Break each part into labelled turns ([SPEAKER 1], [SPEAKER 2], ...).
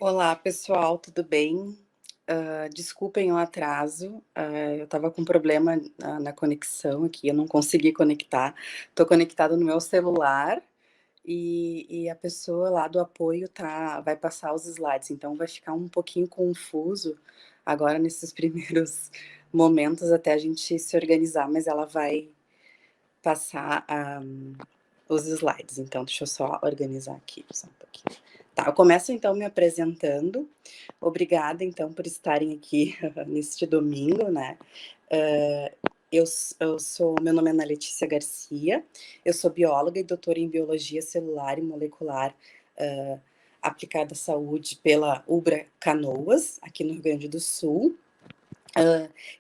[SPEAKER 1] Olá, pessoal, tudo bem? Desculpem o atraso, eu estava com problema na conexão aqui, eu não consegui conectar. Estou conectada no meu celular e a pessoa lá do apoio vai passar os slides, então vai ficar um pouquinho confuso agora nesses primeiros momentos até a gente se organizar, mas ela vai passar os slides. Então deixa eu só organizar aqui só um pouquinho. Tá, eu começo então me apresentando. Obrigada então por estarem aqui neste domingo, né. Hã, eu sou meu nome é Ana Letícia Garcia, eu sou bióloga e doutora em biologia celular e molecular, hã, aplicada à saúde pela UBRA Canoas, aqui no Rio Grande do Sul.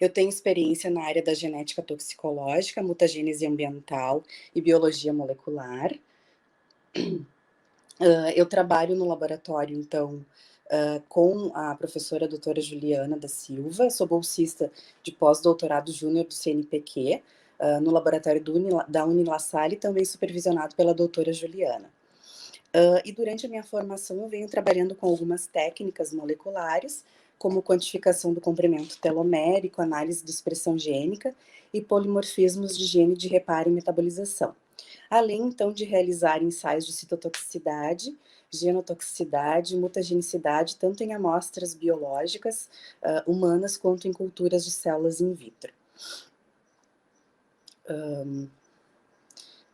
[SPEAKER 1] Eu tenho experiência na área da genética toxicológica, mutagênese ambiental e biologia molecular. Eu trabalho no laboratório, então, com a professora doutora Juliana da Silva, sou bolsista de pós-doutorado júnior do CNPq, no laboratório da Unila Salle, também supervisionado pela doutora Juliana. E durante a minha formação eu venho trabalhando com algumas técnicas moleculares, como quantificação do comprimento telomérico, análise de expressão gênica e polimorfismos de gene de reparo e metabolização. Além, então, de realizar ensaios de citotoxicidade, genotoxicidade e mutagenicidade, tanto em amostras biológicas, humanas, quanto em culturas de células in vitro.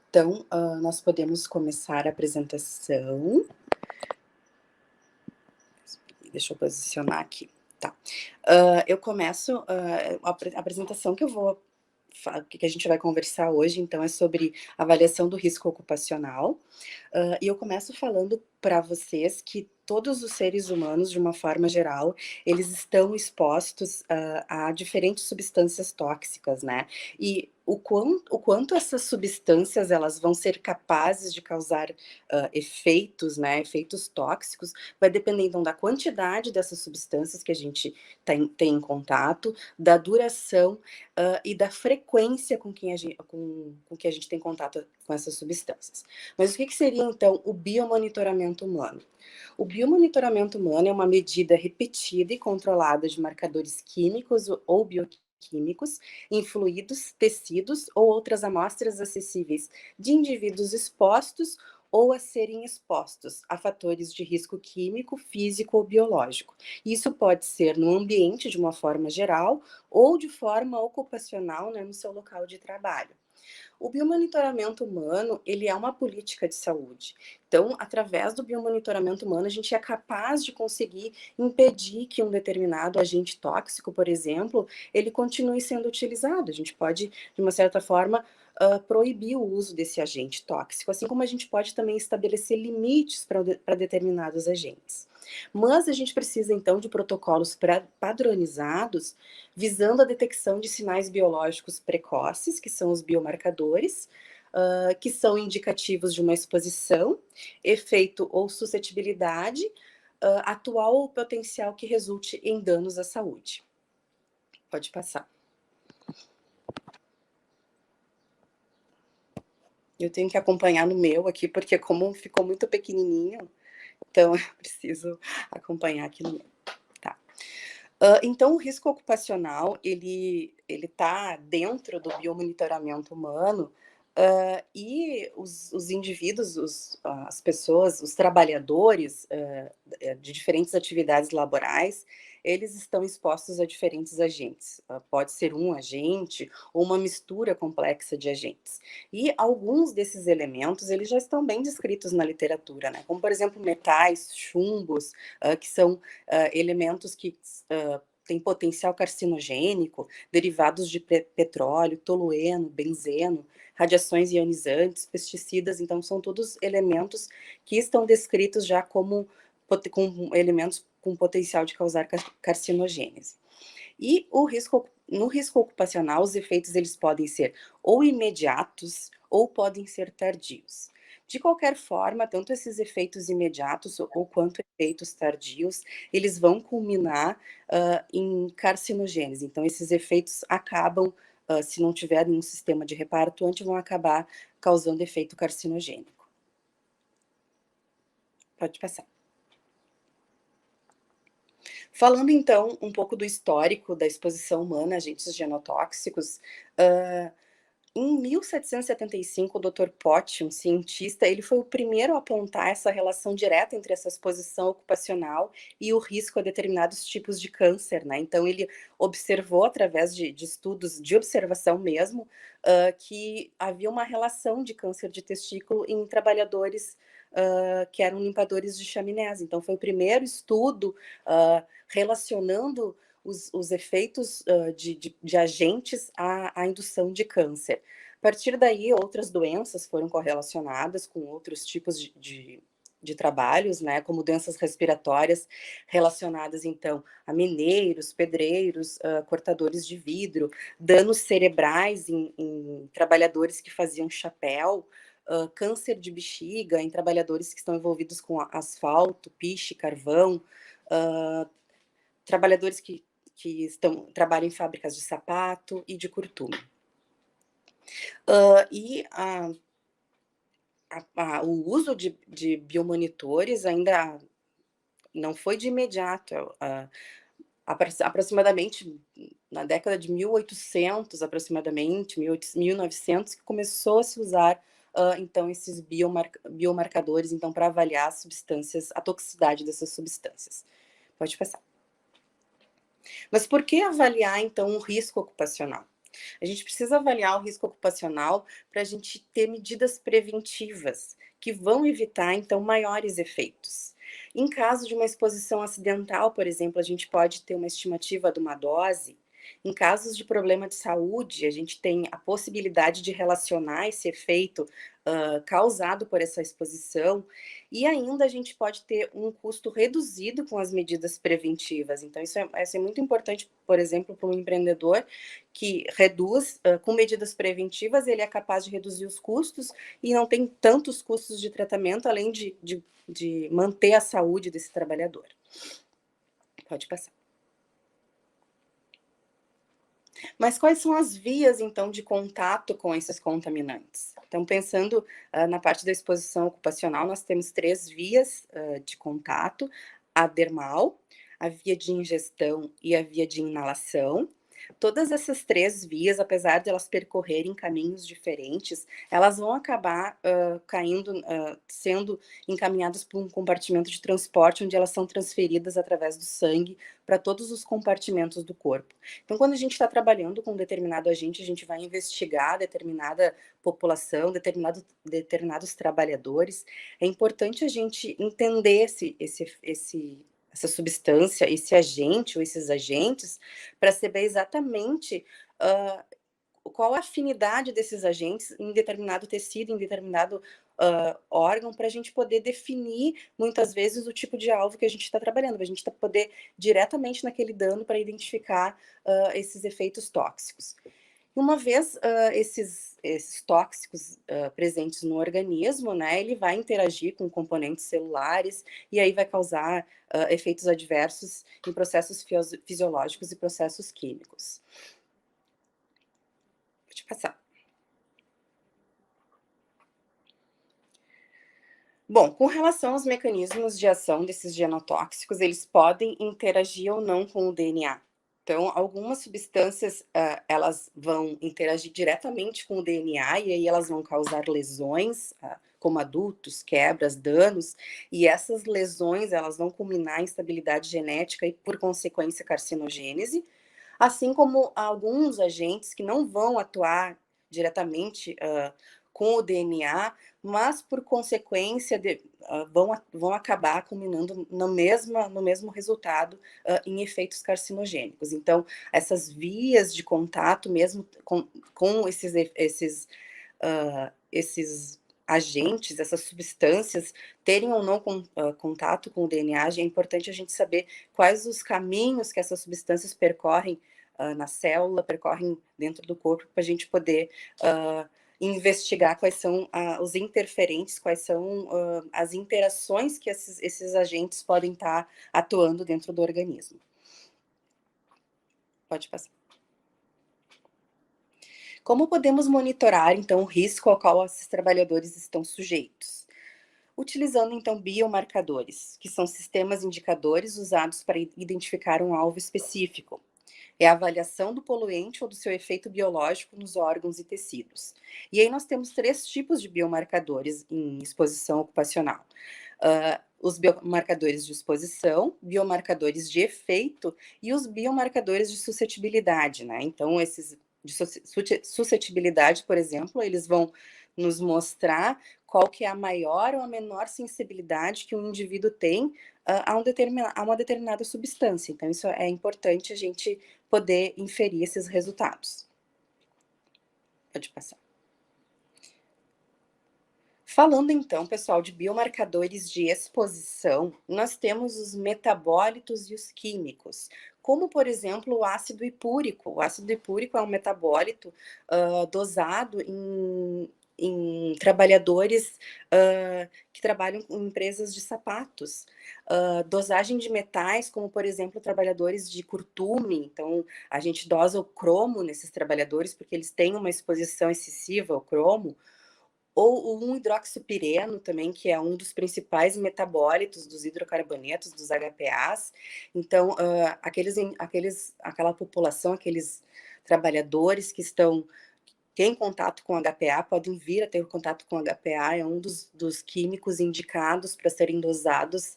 [SPEAKER 1] Então, nós podemos começar a apresentação. Deixa eu posicionar aqui, tá. Eu começo, a apresentação que a gente vai conversar hoje, então, é sobre avaliação do risco ocupacional. E eu começo falando para vocês que todos os seres humanos, de uma forma geral, eles estão expostos, a diferentes substâncias tóxicas, né. E o quanto essas substâncias, elas vão ser capazes de causar, efeitos, né, efeitos tóxicos, vai depender, então, da quantidade dessas substâncias que a gente tem em contato, da duração, e da frequência com que a gente tem contato com essas substâncias. Mas o que seria, então, o biomonitoramento humano? O biomonitoramento humano é uma medida repetida e controlada de marcadores químicos ou bioquímicos em fluidos, tecidos ou outras amostras acessíveis de indivíduos expostos ou a serem expostos a fatores de risco químico, físico ou biológico. Isso pode ser no ambiente de uma forma geral ou de forma ocupacional, né, no seu local de trabalho. O biomonitoramento humano, ele é uma política de saúde. Então, através do biomonitoramento humano, a gente é capaz de conseguir impedir que um determinado agente tóxico, por exemplo, ele continue sendo utilizado. A gente pode, de uma certa forma, proibir o uso desse agente tóxico, assim como a gente pode também estabelecer limites para determinados agentes. Mas a gente precisa, então, de protocolos padronizados visando a detecção de sinais biológicos precoces, que são os biomarcadores, que são indicativos de uma exposição, efeito ou suscetibilidade, atual ou potencial que resulte em danos à saúde. Pode passar. Eu tenho que acompanhar no meu aqui, porque como ficou muito pequenininho, então eu preciso acompanhar aqui no meu. Tá. Então o risco ocupacional, ele tá dentro do biomonitoramento humano, e os indivíduos, as pessoas, os trabalhadores, de diferentes atividades laborais, eles estão expostos a diferentes agentes. Pode ser um agente ou uma mistura complexa de agentes. E alguns desses elementos, eles já estão bem descritos na literatura, né, como por exemplo metais, chumbos, que são, elementos que têm potencial carcinogênico, derivados de petróleo, tolueno, benzeno, radiações ionizantes, pesticidas, então são todos elementos que estão descritos já como com elementos com potencial de causar carcinogênese. E no risco ocupacional, os efeitos eles podem ser ou imediatos ou podem ser tardios. De qualquer forma, tanto esses efeitos imediatos ou quanto efeitos tardios, eles vão culminar em carcinogênese. Então, esses efeitos acabam, se não tiver nenhum sistema de reparo atuante, vão acabar causando efeito carcinogênico. Pode passar. Falando então um pouco do histórico da exposição humana a agentes genotóxicos, hã, em 1775, o Dr. Pott, um cientista, ele foi o primeiro a apontar essa relação direta entre essa exposição ocupacional e o risco a determinados tipos de câncer, né. Então ele observou através de estudos de observação mesmo, que havia uma relação de câncer de testículo em trabalhadores, que eram limpadores de chaminés. Então foi o primeiro estudo, relacionando os efeitos de agentes à indução de câncer. A partir daí, outras doenças foram correlacionadas com outros tipos de trabalhos, né, como doenças respiratórias relacionadas, então, a mineiros, pedreiros, cortadores de vidro, danos cerebrais em trabalhadores que faziam chapéu, câncer de bexiga em trabalhadores que estão envolvidos com asfalto, piche, carvão, uh, trabalhadores trabalham em fábricas de sapato e de curtume. E o uso de biomonitores ainda não foi de imediato. Aproximadamente na década de 1800, aproximadamente, 1900, que começou a se usar, então, esses biomarcadores, então, para avaliar as substâncias, a toxicidade dessas substâncias. Pode passar. Mas por que avaliar, então, o risco ocupacional? A gente precisa avaliar o risco ocupacional para a gente ter medidas preventivas que vão evitar, então, maiores efeitos. Em caso de uma exposição acidental, por exemplo, a gente pode ter uma estimativa de uma dose. Em casos de problema de saúde, a gente tem a possibilidade de relacionar esse efeito causado por essa exposição, e ainda a gente pode ter um custo reduzido com as medidas preventivas. Então, isso é muito importante, por exemplo, para um empreendedor que reduz, com medidas preventivas, ele é capaz de reduzir os custos e não tem tantos custos de tratamento, além de manter a saúde desse trabalhador. Pode passar. Mas quais são as vias, então, de contato com esses contaminantes? Então, pensando na parte da exposição ocupacional, nós temos 3 vias de contato: a dermal, a via de ingestão e a via de inalação. Todas essas 3 vias, apesar de elas percorrerem caminhos diferentes, elas vão acabar sendo encaminhadas por um compartimento de transporte, onde elas são transferidas através do sangue para todos os compartimentos do corpo. Então, quando a gente está trabalhando com um determinado agente, a gente vai investigar determinada população, determinados trabalhadores. É importante a gente entender essa substância, esse agente ou esses agentes, para saber exatamente qual a afinidade desses agentes em determinado tecido, em determinado órgão, para a gente poder definir, muitas vezes, o tipo de alvo que a gente está trabalhando, para a gente poder diretamente naquele dano para identificar esses efeitos tóxicos. Uma vez esses tóxicos presentes no organismo, né, ele vai interagir com componentes celulares e aí vai causar efeitos adversos em processos fisiológicos e processos químicos. Pode passar. Bom, com relação aos mecanismos de ação desses genotóxicos, eles podem interagir ou não com o DNA. Então, algumas substâncias, elas vão interagir diretamente com o DNA e aí elas vão causar lesões, como adultos, quebras, danos, e essas lesões, elas vão culminar em instabilidade genética e, por consequência, carcinogênese, assim como alguns agentes que não vão atuar diretamente com o DNA, mas por consequência vão acabar culminando no mesmo resultado em efeitos carcinogênicos. Então, essas vias de contato, mesmo com esses agentes, essas substâncias, terem ou não contato com o DNA, é importante a gente saber quais os caminhos que essas substâncias percorrem na célula, percorrem dentro do corpo, para a gente poder investigar quais são os interferentes, quais são as interações que esses agentes podem estar atuando dentro do organismo. Pode passar. Como podemos monitorar, então, o risco ao qual esses trabalhadores estão sujeitos? utilizando então biomarcadores, que são sistemas indicadores usados para identificar um alvo específico. É a avaliação do poluente ou do seu efeito biológico nos órgãos e tecidos. E aí nós temos 3 tipos de biomarcadores em exposição ocupacional. Os biomarcadores de exposição, biomarcadores de efeito e os biomarcadores de suscetibilidade, né? Então, esses de suscetibilidade, por exemplo, eles vão nos mostrar qual que é a maior ou a menor sensibilidade que um indivíduo tem a uma determinada substância. Então, isso é importante a gente poder inferir esses resultados. Pode passar. Falando então, pessoal, de biomarcadores de exposição, nós temos os metabólitos e os químicos, como, por exemplo, o ácido hipúrico. O ácido hipúrico é um metabólito dosado em trabalhadores que trabalham em empresas de sapatos. Dosagem de metais, como, por exemplo, trabalhadores de curtume. Então, a gente dosa o cromo nesses trabalhadores, porque eles têm uma exposição excessiva ao cromo. Ou o 1-hidroxipireno também, que é um dos principais metabólitos dos hidrocarbonetos, dos HPAs. Então, aquela população, aqueles trabalhadores que têm contato com HPA, podem vir a ter contato com HPA, é um dos químicos indicados para serem dosados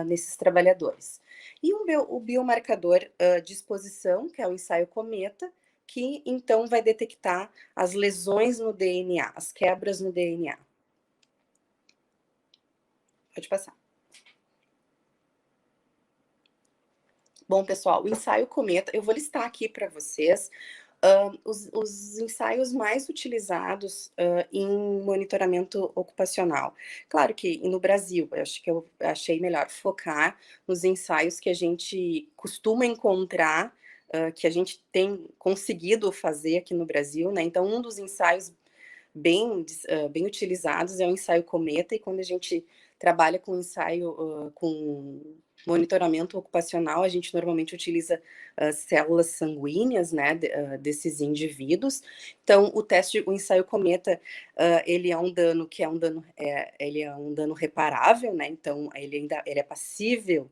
[SPEAKER 1] nesses trabalhadores. E o biomarcador de exposição, que é o ensaio Cometa, que então vai detectar as lesões no DNA, as quebras no DNA. Pode passar. Bom, pessoal, o ensaio Cometa, eu vou listar aqui para vocês os ensaios mais utilizados em monitoramento ocupacional. Claro que no Brasil, eu acho que eu achei melhor focar nos ensaios que a gente costuma encontrar, que a gente tem conseguido fazer aqui no Brasil, né? Então, um dos ensaios bem utilizados é o ensaio Cometa, e quando a gente trabalha com ensaio com monitoramento ocupacional, a gente normalmente utiliza células sanguíneas, né, desses indivíduos. Então, o ensaio Cometa, ele é um dano que ele é um dano reparável, né? Então, ele é passível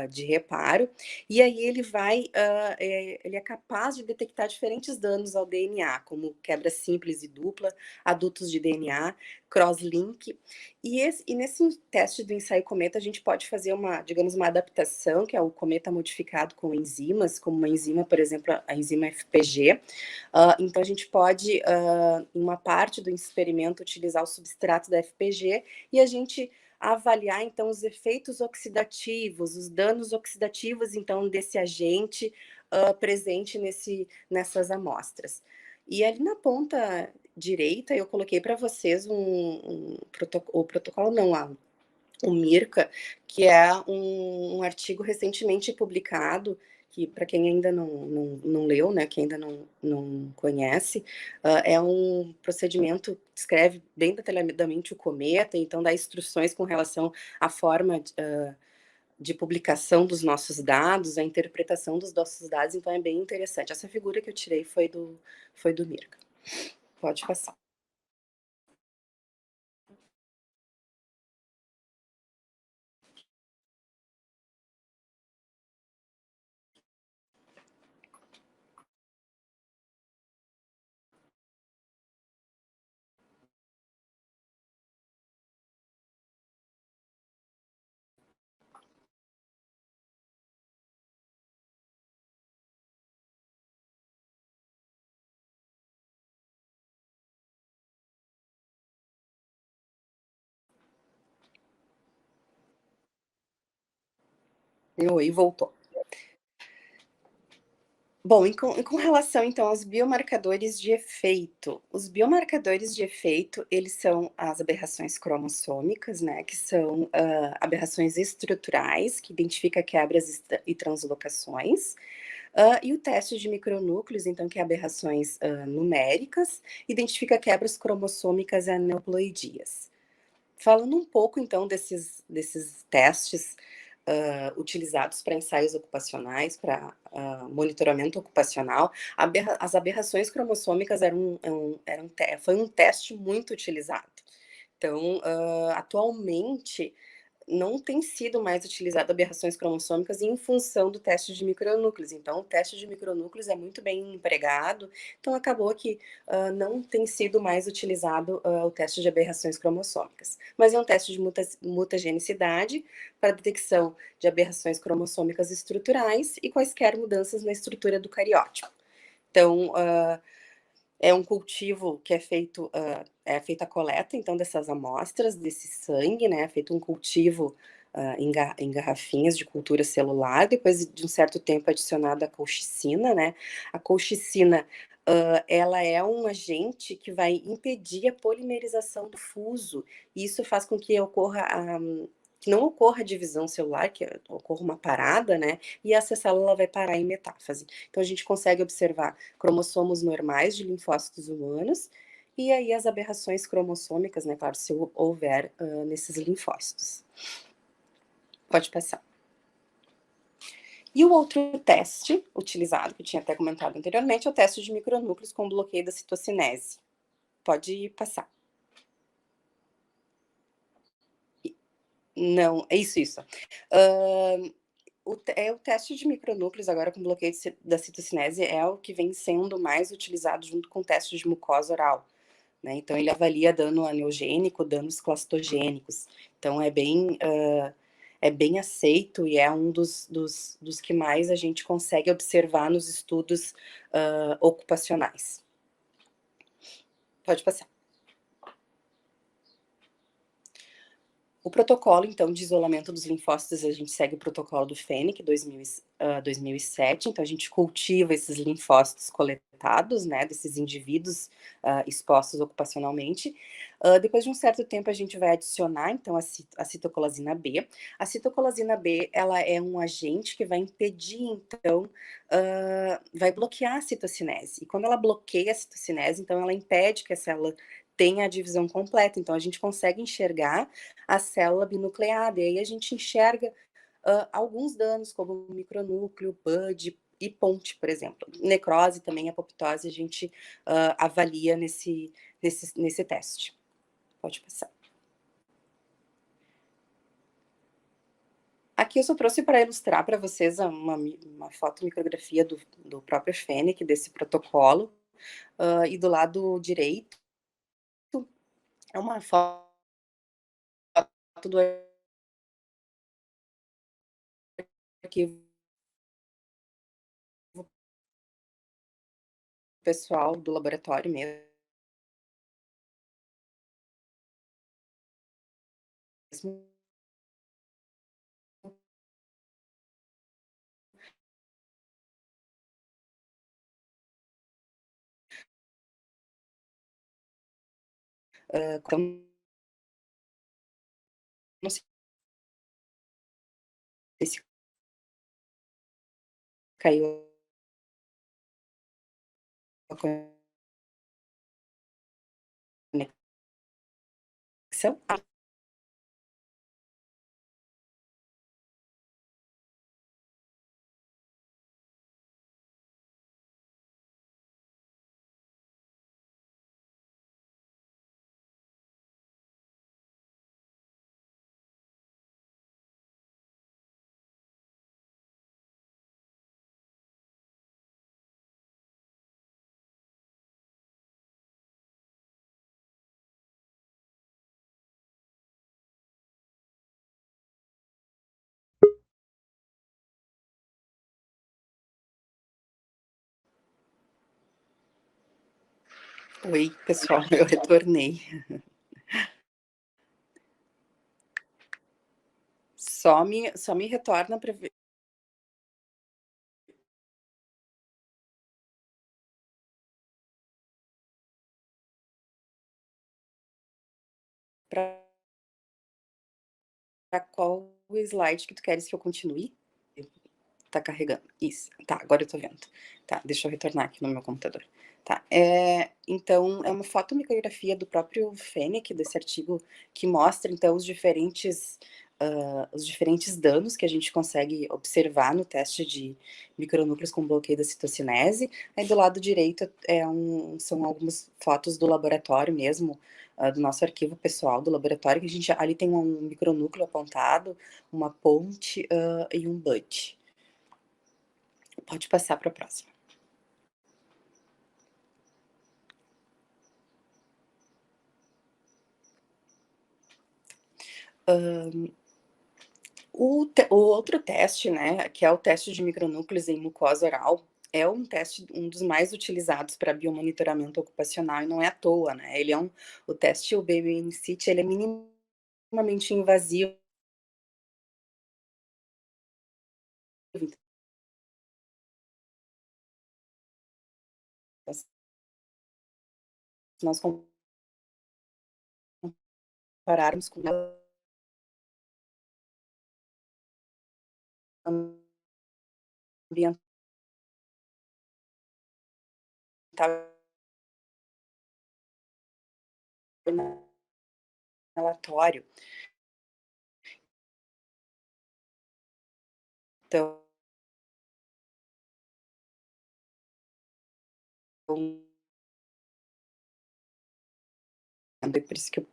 [SPEAKER 1] de reparo, e aí ele é capaz de detectar diferentes danos ao DNA, como quebra simples e dupla, adultos de DNA, crosslink. E nesse teste do ensaio Cometa, a gente pode fazer digamos, uma adaptação, que é o Cometa modificado com enzimas, como uma enzima, por exemplo, a enzima FPG. Então, a gente pode, em uma parte do experimento, utilizar o substrato da FPG e a gente avaliar, então, os efeitos oxidativos, os danos oxidativos, então, desse agente presente nessas amostras. E ali na ponta direita, eu coloquei para vocês o protocolo, não, o MIRCA, que é um artigo recentemente publicado, que para quem ainda não leu, né, que ainda não conhece, é um procedimento que descreve bem detalhadamente o cometa, então dá instruções com relação à forma de publicação dos nossos dados, a interpretação dos nossos dados, então é bem interessante. Essa figura que eu tirei foi do MIRCA. Pode passar. Oi, voltou. Bom, e com relação então aos biomarcadores de efeito, os biomarcadores de efeito, eles são as aberrações cromossômicas, né, que são aberrações estruturais, que identifica quebras e translocações, e o teste de micronúcleos, então, que é aberrações numéricas, identifica quebras cromossômicas e aneuploidias. Falando um pouco, então, desses testes utilizados para ensaios ocupacionais, para monitoramento ocupacional, as aberrações cromossômicas foi um teste muito utilizado. Então, atualmente, não tem sido mais utilizado aberrações cromossômicas em função do teste de micronúcleos. Então, o teste de micronúcleos é muito bem empregado, então acabou que não tem sido mais utilizado o teste de aberrações cromossômicas. Mas é um teste de mutagenicidade para detecção de aberrações cromossômicas estruturais e quaisquer mudanças na estrutura do cariótipo. Então, é um cultivo que é feita a coleta, então, dessas amostras, desse sangue, né? É feito um cultivo em garrafinhas de cultura celular, depois de um certo tempo adicionada a colchicina, né? A colchicina, ela é um agente que vai impedir a polimerização do fuso, e isso faz com que que não ocorra a divisão celular, que ocorra uma parada, né? E essa célula vai parar em metáfase. Então, a gente consegue observar cromossomos normais de linfócitos humanos, e aí as aberrações cromossômicas, né, claro, se houver nesses linfócitos. Pode passar. E o outro teste utilizado, que eu tinha até comentado anteriormente, é o teste de micronúcleos com bloqueio da citocinese. Pode passar. Não, é isso. O teste de micronúcleos agora com bloqueio da citocinese é o que vem sendo mais utilizado junto com o teste de mucosa oral, né? Então ele avalia dano aneugênico, danos clastogênicos. Então é bem aceito e é um dos que mais a gente consegue observar nos estudos ocupacionais. Pode passar. O protocolo, então, de isolamento dos linfócitos, a gente segue o protocolo do Fennec 2007, então a gente cultiva esses linfócitos coletados, né, desses indivíduos expostos ocupacionalmente. Depois de um certo tempo, a gente vai adicionar, então, a citocolazina B. A citocolazina B, ela é um agente que vai impedir, então, vai bloquear a citocinese. E quando ela bloqueia a citocinese, então, ela impede que a célula tenha a divisão completa. Então, a gente consegue enxergar a célula binucleada, e aí a gente enxerga alguns danos, como micronúcleo, PUD e ponte, por exemplo. Necrose também, apoptose, a gente avalia nesse teste. Pode passar. Aqui eu só trouxe para ilustrar para vocês uma fotomicrografia do próprio Fennec, desse protocolo, e do lado direito é uma foto do arquivo pessoal do laboratório mesmo, então, não sei se caiu a conexão. Oi, pessoal, eu retornei. Só me retorna para ver. Para qual slide que tu queres que eu continue? Tá carregando. Isso. Tá, agora eu tô vendo. Tá, deixa eu retornar aqui no meu computador. Tá, então, é uma fotomicrografia do próprio Fennec, desse artigo, que mostra, então, os diferentes danos que a gente consegue observar no teste de micronúcleos com bloqueio da citocinese. Aí, do lado direito, são algumas fotos do laboratório mesmo, do nosso arquivo pessoal do laboratório, que a gente ali tem um micronúcleo apontado, uma ponte, e um bud. Pode passar para a próxima. O outro teste, né, que é o teste de micronúcleos em mucosa oral, é um dos mais utilizados para biomonitoramento ocupacional e não é à toa, né, ele é o teste, o BMCT, ele é minimamente invasivo, então, se nós compararmos com ambiental inalatório, então é por isso que eu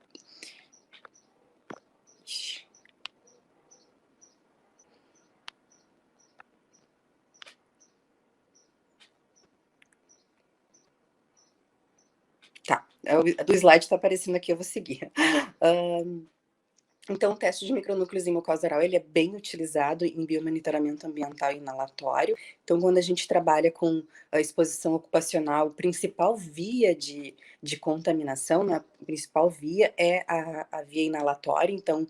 [SPEAKER 1] tá, do slide está aparecendo aqui, eu vou seguir. Então, o teste de micronúcleos em mucosa oral, ele é bem utilizado em biomonitoramento ambiental inalatório. Então, quando a gente trabalha com a exposição ocupacional, a principal via de contaminação, né, a principal via é a via inalatória. Então,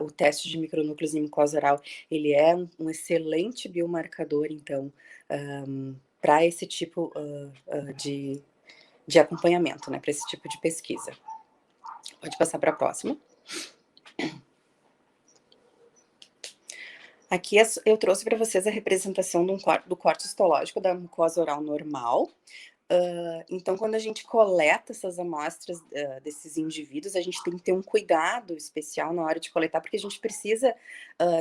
[SPEAKER 1] o teste de micronúcleos em mucosa oral, ele é um excelente biomarcador, então, para esse tipo de acompanhamento, né, para esse tipo de pesquisa. Pode passar para a próxima. Aqui eu trouxe para vocês a representação do corte histológico da mucosa oral normal. Então, quando a gente coleta essas amostras desses indivíduos, a gente tem que ter um cuidado especial na hora de coletar, porque a gente precisa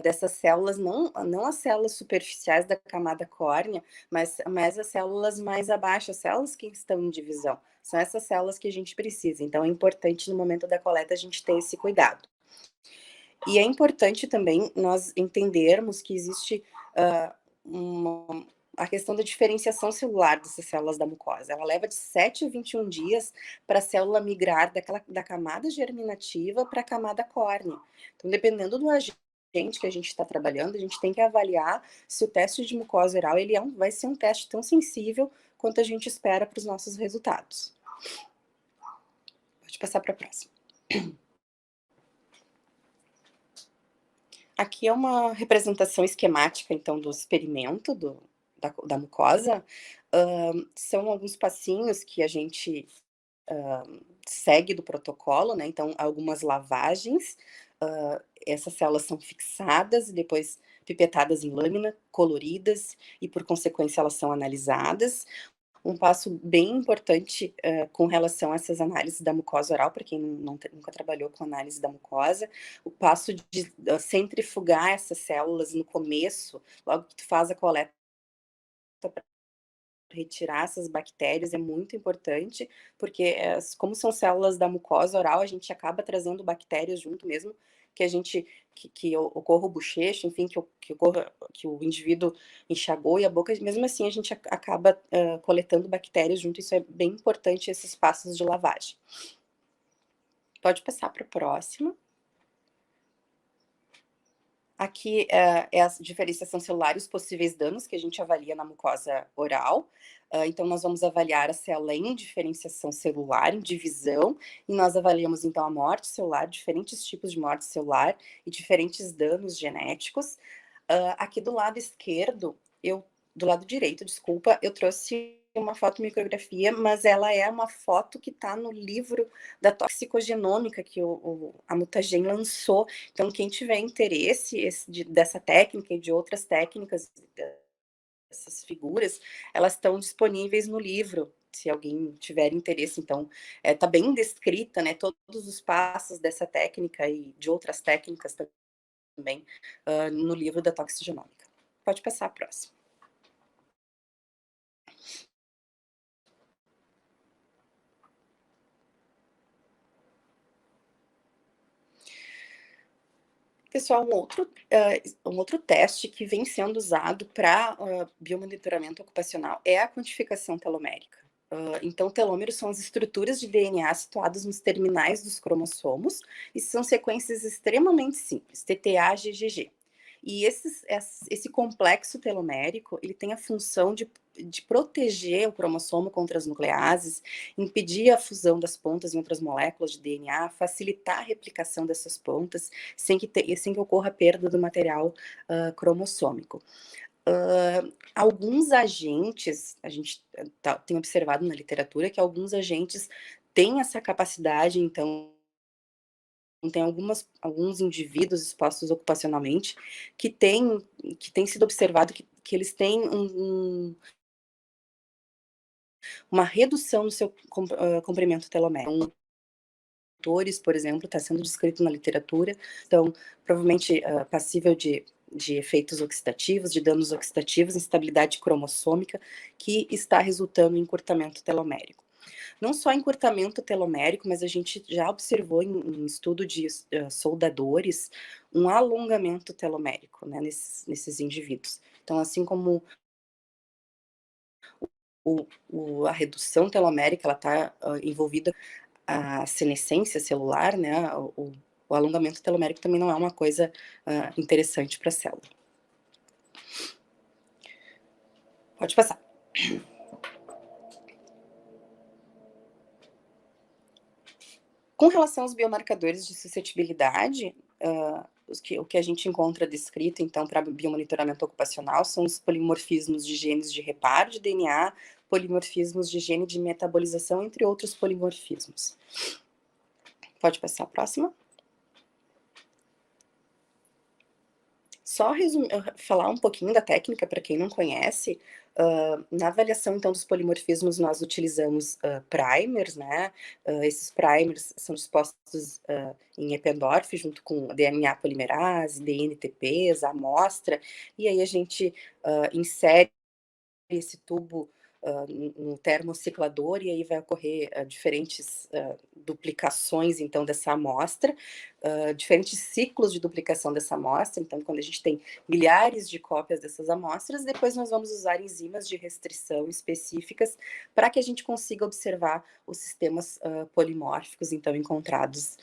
[SPEAKER 1] dessas células, não as células superficiais da camada córnea, mas as células mais abaixo, as células que estão em divisão. São essas células que a gente precisa. Então, é importante no momento da coleta a gente ter esse cuidado. E é importante também nós entendermos que existe a questão da diferenciação celular dessas células da mucosa. Ela leva de 7 a 21 dias para a célula migrar da camada germinativa para a camada córnea. Então, dependendo do agente que a gente está trabalhando, a gente tem que avaliar se o teste de mucosa oral ele vai ser um teste tão sensível quanto a gente espera para os nossos resultados. Pode passar para a próxima. Aqui é uma representação esquemática, então, do experimento da mucosa. São alguns passinhos que a gente segue do protocolo, né? Então, algumas lavagens, essas células são fixadas e depois pipetadas em lâmina, coloridas, e por consequência elas são analisadas. Um passo bem importante com relação a essas análises da mucosa oral, para quem nunca trabalhou com análise da mucosa, o passo de centrifugar essas células no começo, logo que tu faz a coleta para retirar essas bactérias, é muito importante, porque como são células da mucosa oral, a gente acaba trazendo bactérias junto mesmo, que a gente que ocorra o bochecho, enfim, que o indivíduo enxagou e a boca, mesmo assim a gente acaba coletando bactérias junto, isso é bem importante, esses passos de lavagem. Pode passar para a próxima. Aqui é a diferenciação celular e os possíveis danos que a gente avalia na mucosa oral. Então, nós vamos avaliar a célula em diferenciação celular, em divisão, e nós avaliamos, então, a morte celular, diferentes tipos de morte celular e diferentes danos genéticos. Aqui do lado esquerdo, do lado direito, desculpa, eu trouxe uma fotomicrografia, mas ela é uma foto que está no livro da toxicogenômica que a Mutagen lançou. Então, quem tiver interesse dessa técnica e de outras técnicas, dessas figuras, elas estão disponíveis no livro, se alguém tiver interesse. Então, está bem descrita, né, todos os passos dessa técnica e de outras técnicas também no livro da toxigenômica. Pode passar a próxima. Pessoal, um outro teste que vem sendo usado para biomonitoramento ocupacional é a quantificação telomérica. Então, telômeros são as estruturas de DNA situadas nos terminais dos cromossomos e são sequências extremamente simples, TTA, GGG. E esse complexo telomérico, ele tem a função de proteger o cromossomo contra as nucleases, impedir a fusão das pontas em outras moléculas de DNA, facilitar a replicação dessas pontas, sem que ocorra perda do material cromossômico. Alguns agentes, a gente tem observado na literatura que alguns agentes têm essa capacidade, então tem alguns indivíduos expostos ocupacionalmente que tem sido observado que eles têm uma redução no seu comprimento telomérico. Autores, por exemplo, está sendo descrito na literatura, então provavelmente passível de efeitos oxidativos, de danos oxidativos, instabilidade cromossômica, que está resultando em encurtamento telomérico. Não só encurtamento telomérico, mas a gente já observou em estudo de soldadores um alongamento telomérico, né, nesses indivíduos. Então, assim como a redução telomérica, ela está envolvida a senescência celular, né, o alongamento telomérico também não é uma coisa interessante para a célula. Pode passar. Com relação aos biomarcadores de suscetibilidade, o que a gente encontra descrito, então, para biomonitoramento ocupacional são os polimorfismos de genes de reparo de DNA, polimorfismos de gene de metabolização, entre outros polimorfismos. Pode passar a próxima. Só falar um pouquinho da técnica para quem não conhece. Na avaliação, então, dos polimorfismos, nós utilizamos primers, né? Esses primers são dispostos em Eppendorf, junto com DNA polimerase, DNTPs, a amostra, e aí a gente insere esse tubo no termociclador, e aí vai ocorrer diferentes duplicações, então, dessa amostra, diferentes ciclos de duplicação dessa amostra. Então, quando a gente tem milhares de cópias dessas amostras, depois nós vamos usar enzimas de restrição específicas para que a gente consiga observar os sistemas polimórficos, então, encontrados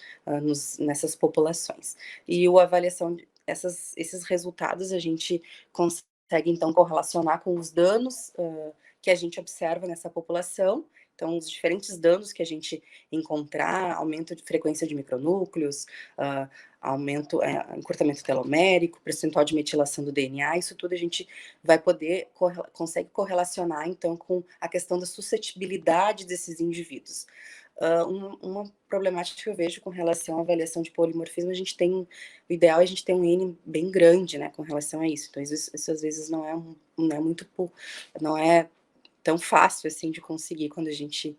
[SPEAKER 1] nessas populações. E a avaliação, esses resultados a gente consegue, então, correlacionar com os danos que a gente observa nessa população. Então, os diferentes danos que a gente encontrar, aumento de frequência de micronúcleos, encurtamento telomérico, percentual de metilação do DNA, isso tudo a gente consegue correlacionar, então, com a questão da suscetibilidade desses indivíduos. Uma problemática que eu vejo com relação à avaliação de polimorfismo, o ideal é a gente ter um N bem grande, né, com relação a isso. Então, isso às vezes não é tão fácil assim de conseguir quando a gente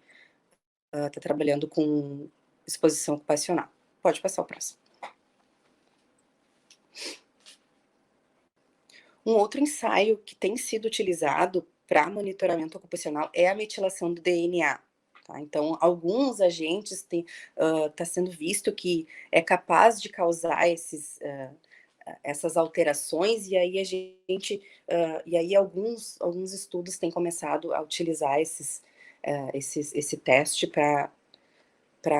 [SPEAKER 1] está trabalhando com exposição ocupacional. Pode passar o próximo. Um outro ensaio que tem sido utilizado para monitoramento ocupacional é a metilação do DNA. Tá? Então, alguns agentes está sendo visto que é capaz de causar essas alterações, e aí alguns estudos têm começado a utilizar esse teste para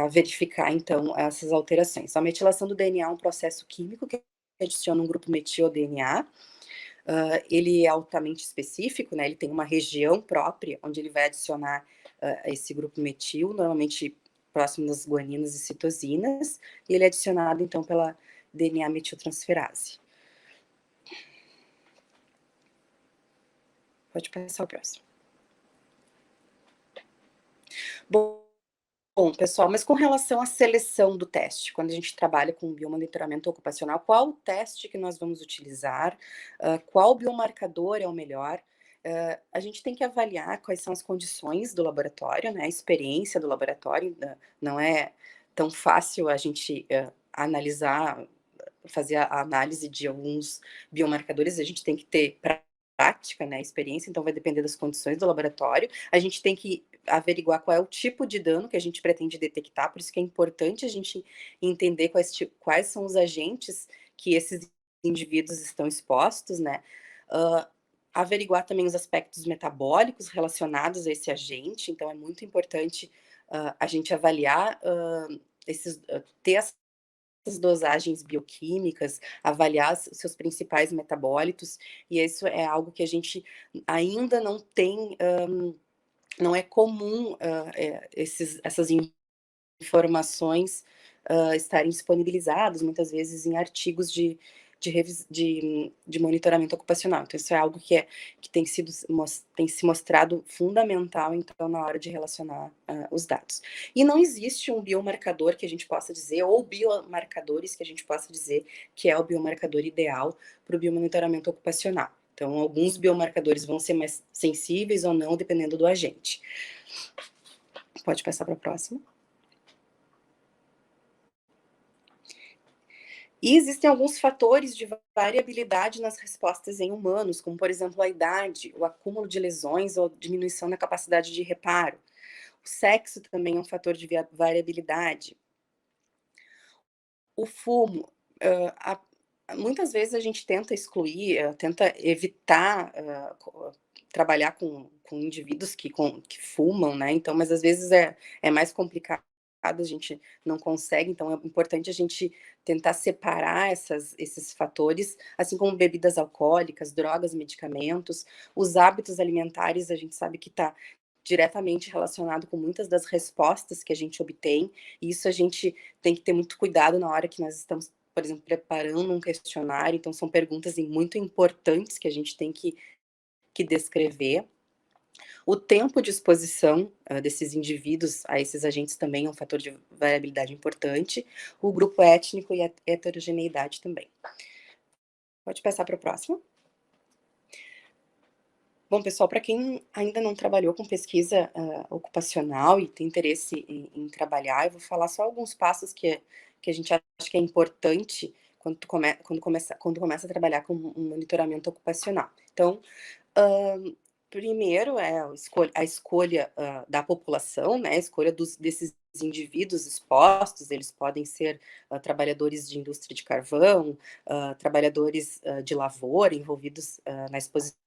[SPEAKER 1] verificar, então, essas alterações. A metilação do DNA é um processo químico que adiciona um grupo metil-DNA. Ele é altamente específico, né? Ele tem uma região própria onde ele vai adicionar esse grupo metil, normalmente próximo das guaninas e citosinas, e ele é adicionado, então, pela DNA metiltransferase. Pode passar o próximo. Bom, pessoal, mas com relação à seleção do teste, quando a gente trabalha com biomonitoramento ocupacional, qual o teste que nós vamos utilizar, qual biomarcador é o melhor? A gente tem que avaliar quais são as condições do laboratório, né, a experiência do laboratório. Não é tão fácil a gente analisar, fazer a análise de alguns biomarcadores, a gente tem que ter prática, né, experiência, então vai depender das condições do laboratório. A gente tem que averiguar qual é o tipo de dano que a gente pretende detectar, por isso que é importante a gente entender quais são os agentes que esses indivíduos estão expostos, né? Averiguar também os aspectos metabólicos relacionados a esse agente, então é muito importante a gente avaliar ter essas dosagens bioquímicas, avaliar os seus principais metabólitos, e isso é algo que a gente ainda não tem, não é comum essas informações estarem disponibilizadas, muitas vezes em artigos de monitoramento ocupacional. Então, isso é algo que tem se mostrado fundamental, então, na hora de relacionar os dados. E não existe um biomarcador que a gente possa dizer, ou biomarcadores que a gente possa dizer que é o biomarcador ideal para o biomonitoramento ocupacional. Então, alguns biomarcadores vão ser mais sensíveis ou não, dependendo do agente. Pode passar para a próxima. E existem alguns fatores de variabilidade nas respostas em humanos, como, por exemplo, a idade, o acúmulo de lesões ou diminuição na capacidade de reparo. O sexo também é um fator de variabilidade. O fumo, muitas vezes a gente tenta excluir, tenta evitar trabalhar com indivíduos que fumam, né? Então, mas às vezes é mais complicado, a gente não consegue, então é importante a gente tentar separar esses fatores, assim como bebidas alcoólicas, drogas, medicamentos, os hábitos alimentares, a gente sabe que está diretamente relacionado com muitas das respostas que a gente obtém, e isso a gente tem que ter muito cuidado na hora que nós estamos, por exemplo, preparando um questionário, então são perguntas muito importantes que a gente tem que descrever. O tempo de exposição desses indivíduos a esses agentes também é um fator de variabilidade importante, o grupo étnico e a heterogeneidade também. Pode passar para o próximo. Bom, pessoal, para quem ainda não trabalhou com pesquisa ocupacional e tem interesse em trabalhar, eu vou falar só alguns passos que a gente acha que é importante quando começa a trabalhar com um monitoramento ocupacional. Então, primeiro é a escolha da população, né, a escolha desses indivíduos expostos, eles podem ser trabalhadores de indústria de carvão, trabalhadores de lavoura envolvidos na exposição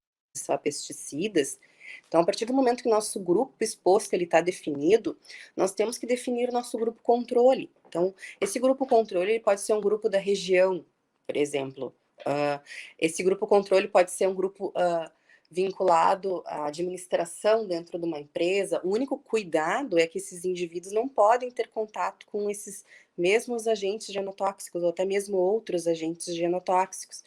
[SPEAKER 1] a pesticidas. Então, a partir do momento que o nosso grupo exposto ele está definido, nós temos que definir o nosso grupo controle. Então, esse grupo controle ele pode ser um grupo da região, por exemplo. Esse grupo controle pode ser um grupo vinculado à administração dentro de uma empresa. O único cuidado é que esses indivíduos não podem ter contato com esses mesmos agentes genotóxicos ou até mesmo outros agentes genotóxicos.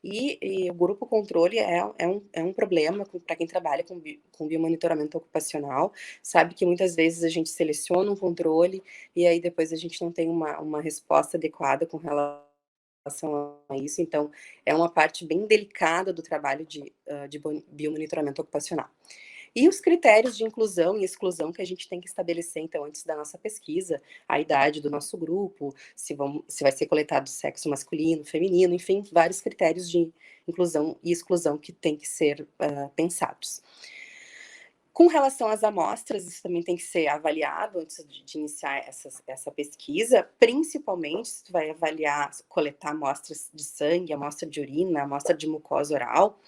[SPEAKER 1] E o grupo controle é um problema para quem trabalha com biomonitoramento ocupacional, sabe que muitas vezes a gente seleciona um controle e aí depois a gente não tem uma resposta adequada com relação a isso, então é uma parte bem delicada do trabalho de biomonitoramento ocupacional. E os critérios de inclusão e exclusão que a gente tem que estabelecer, então, antes da nossa pesquisa, a idade do nosso grupo, se vai ser coletado sexo masculino, feminino, enfim, vários critérios de inclusão e exclusão que tem que ser pensados. Com relação às amostras, isso também tem que ser avaliado antes de iniciar essa pesquisa, principalmente se tu vai coletar amostras de sangue, amostra de urina, amostra de mucosa oral,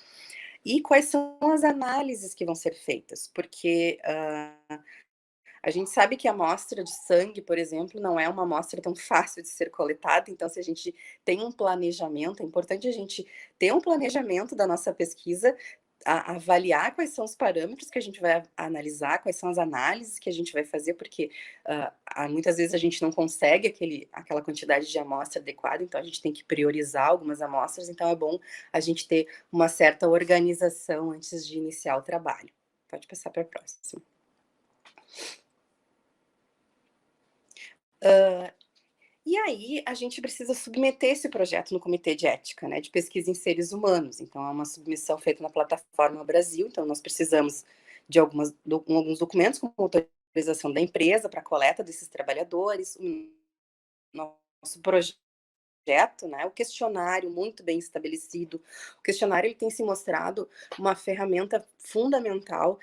[SPEAKER 1] e quais são as análises que vão ser feitas, porque a gente sabe que a amostra de sangue, por exemplo, não é uma amostra tão fácil de ser coletada, então se a gente tem um planejamento, é importante a gente ter um planejamento da nossa pesquisa, avaliar quais são os parâmetros que a gente vai analisar, quais são as análises que a gente vai fazer, porque muitas vezes a gente não consegue aquela quantidade de amostra adequada, então a gente tem que priorizar algumas amostras, então é bom a gente ter uma certa organização antes de iniciar o trabalho. Pode passar para a próxima. E aí, a gente precisa submeter esse projeto no Comitê de Ética, né, de Pesquisa em Seres Humanos. Então, é uma submissão feita na plataforma Brasil. Então, nós precisamos de alguns documentos, como autorização da empresa para a coleta desses trabalhos. O nosso projeto projeto, né, o questionário muito bem estabelecido. O questionário ele tem se mostrado uma ferramenta fundamental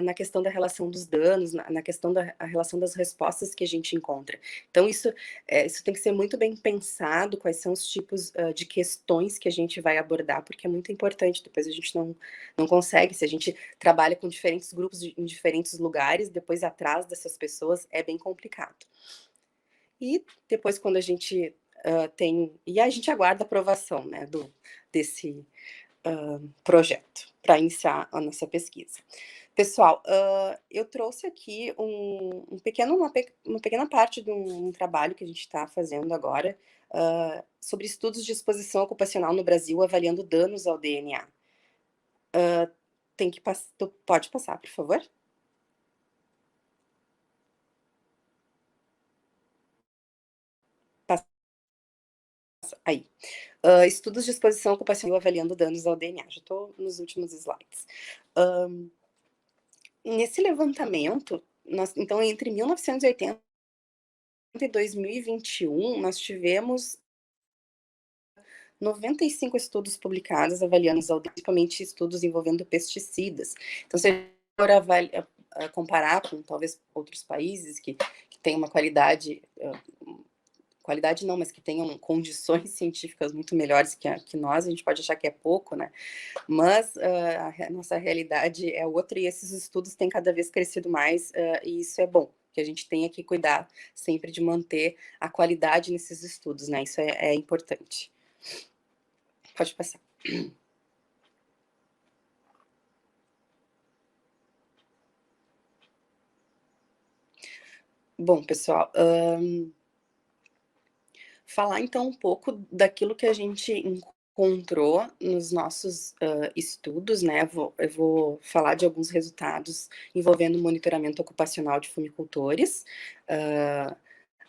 [SPEAKER 1] na questão da relação dos danos, na questão da relação das respostas que a gente encontra. Então, isso tem que ser muito bem pensado, quais são os tipos de questões que a gente vai abordar, porque é muito importante, depois a gente não consegue, se a gente trabalha com diferentes grupos em diferentes lugares, depois atrás dessas pessoas é bem complicado. E depois quando a gente e a gente aguarda a aprovação, né, desse projeto, para iniciar a nossa pesquisa. Pessoal, eu trouxe aqui uma pequena parte de um trabalho que a gente está fazendo agora, sobre estudos de exposição ocupacional no Brasil, avaliando danos ao DNA. Tu pode passar, por favor? Passa aí. Estudos de exposição ocupacional avaliando danos ao DNA. Já estou nos últimos slides. Nesse levantamento, então, entre 1980 e 2021, nós tivemos 95 estudos publicados avaliando os aldeões, principalmente estudos envolvendo pesticidas. Então, se a gente for comparar com talvez outros países que têm uma qualidade não, mas que tenham condições científicas muito melhores que nós, a gente pode achar que é pouco, né? Mas a nossa realidade é outra e esses estudos têm cada vez crescido mais e isso é bom, que a gente tenha que cuidar sempre de manter a qualidade nesses estudos, né? Isso é importante. Pode passar. Bom, pessoal, falar então um pouco daquilo que a gente encontrou nos nossos estudos, né? Eu vou falar de alguns resultados envolvendo o monitoramento ocupacional de fumicultores.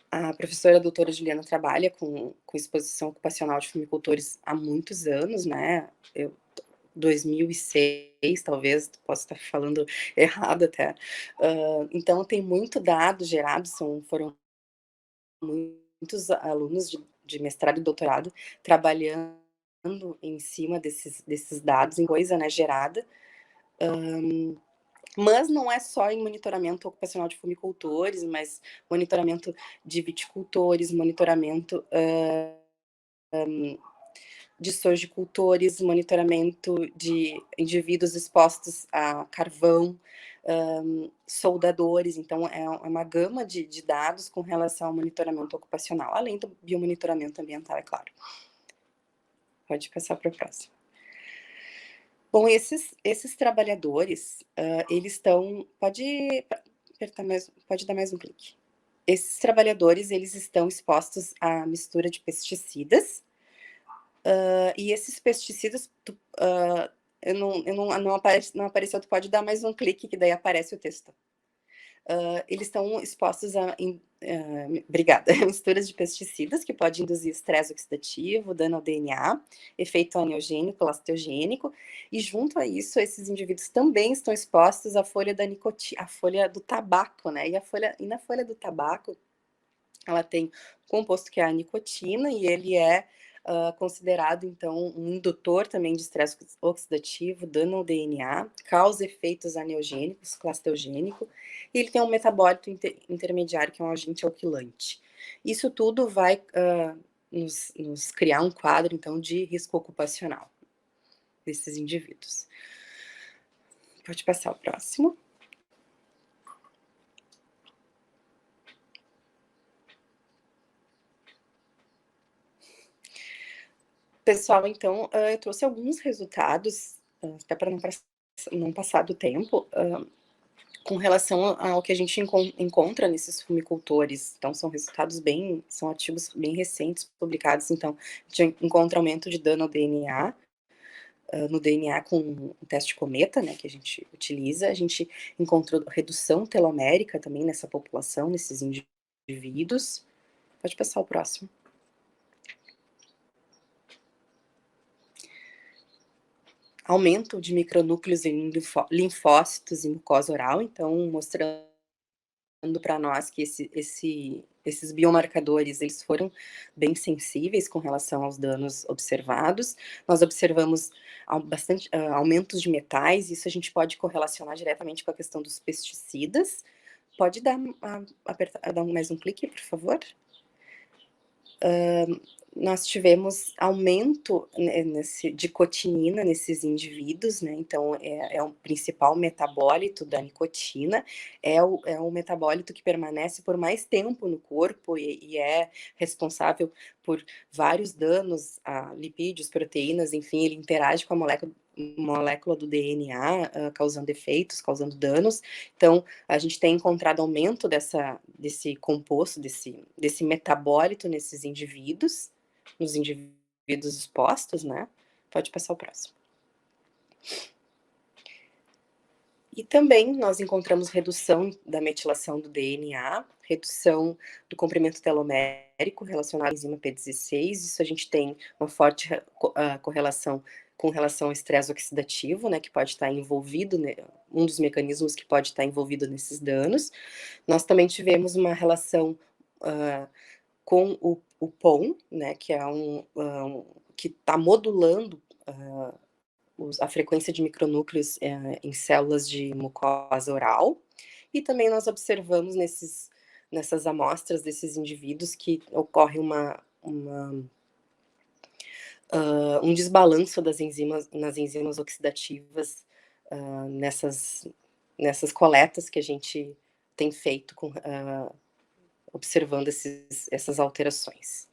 [SPEAKER 1] A professora doutora Juliana trabalha com exposição ocupacional de fumicultores há muitos anos, né? 2006, talvez, posso estar falando errado até. Então, tem muito dado gerado, foram muitos alunos de mestrado e doutorado trabalhando em cima desses dados, em coisa, né, gerada. Mas não é só em monitoramento ocupacional de fumicultores, mas monitoramento de viticultores, monitoramento de sojicultores, monitoramento de indivíduos expostos a carvão, soldadores. Então, é uma gama de dados com relação ao monitoramento ocupacional, além do biomonitoramento ambiental, é claro. Pode passar para o próximo. Bom, esses trabalhadores, eles estão... Pode dar mais um clique. Esses trabalhadores, eles estão expostos à mistura de pesticidas, e esses pesticidas, não apareceu, tu pode dar mais um clique, que daí aparece o texto. Eles estão expostos obrigada, misturas de pesticidas que podem induzir estresse oxidativo, dano ao DNA, efeito aneogênico, elastogênico, e junto a isso, esses indivíduos também estão expostos à folha da nicotina, à folha do tabaco, né? E na folha do tabaco, ela tem um composto que é a nicotina, e ele é considerado, então, um indutor também de estresse oxidativo, dano ao DNA, causa efeitos aneogênicos, clastogênico, e ele tem um metabólito intermediário, que é um agente alquilante. Isso tudo vai nos criar um quadro, então, de risco ocupacional desses indivíduos. Pode passar o próximo. Pessoal, então, eu trouxe alguns resultados, até para não passar do tempo, com relação ao que a gente encontra nesses fumicultores. Então, são artigos bem recentes publicados. Então, a gente encontra aumento de dano ao DNA, no DNA com o teste Cometa, né, que a gente utiliza. A gente encontrou redução telomérica também nessa população, nesses indivíduos. Pode passar o próximo. Aumento de micronúcleos em linfócitos e mucosa oral, então mostrando para nós que esse esses biomarcadores, eles foram bem sensíveis com relação aos danos observados. Nós observamos bastante aumentos de metais, isso a gente pode correlacionar diretamente com a questão dos pesticidas. Pode dar, dar mais um clique, por favor? Nós tivemos aumento de cotinina nesses indivíduos, né? Então, é o principal metabólito da nicotina, é o metabólito que permanece por mais tempo no corpo e é responsável por vários danos a lipídios, proteínas, enfim, ele interage com a molécula do DNA, causando efeitos, causando danos. Então, a gente tem encontrado aumento desse composto, desse metabólito nesses indivíduos, nos indivíduos expostos, né? Pode passar o próximo. E também nós encontramos redução da metilação do DNA, redução do comprimento telomérico relacionado à enzima P16. Isso a gente tem uma forte correlação com relação ao estresse oxidativo, né, que pode estar envolvido, né, um dos mecanismos que pode estar envolvido nesses danos. Nós também tivemos uma relação com o POM, né, que é que está modulando a frequência de micronúcleos em células de mucosa oral, e também nós observamos nessas amostras desses indivíduos que ocorre um desbalanço nas enzimas oxidativas nessas coletas que a gente tem feito observando essas alterações.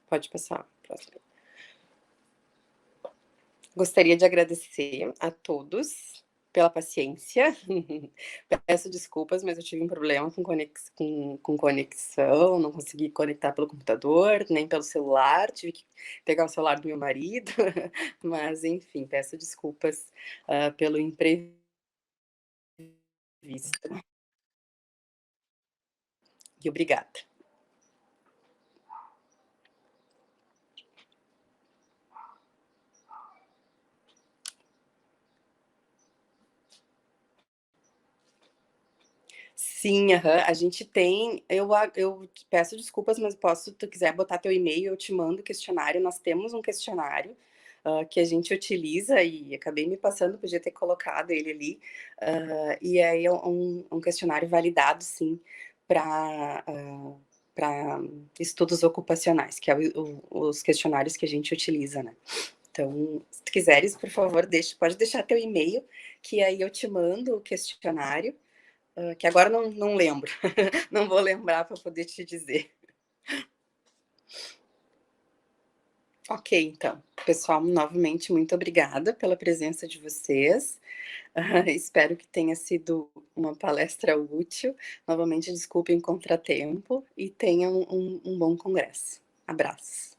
[SPEAKER 1] Pode passar. Próximo. Gostaria de agradecer a todos pela paciência. Peço desculpas, mas eu tive um problema com conexão, não consegui conectar pelo computador, nem pelo celular, tive que pegar o celular do meu marido, mas enfim, peço desculpas pelo imprevisto. E obrigada. Sim, a gente tem. Eu peço desculpas, mas se tu quiser botar teu e-mail, eu te mando o questionário. Nós temos um questionário que a gente utiliza e acabei me passando, podia ter colocado ele ali. E aí é um questionário validado, sim, para estudos ocupacionais, que é os questionários que a gente utiliza, né? Então, se tu quiseres, por favor, pode deixar teu e-mail, que aí eu te mando o questionário. Que agora não lembro, não vou lembrar para poder te dizer. Ok, então, pessoal, novamente, muito obrigada pela presença de vocês. Espero que tenha sido uma palestra útil. Novamente, desculpem o contratempo e tenham um bom congresso. Abraços.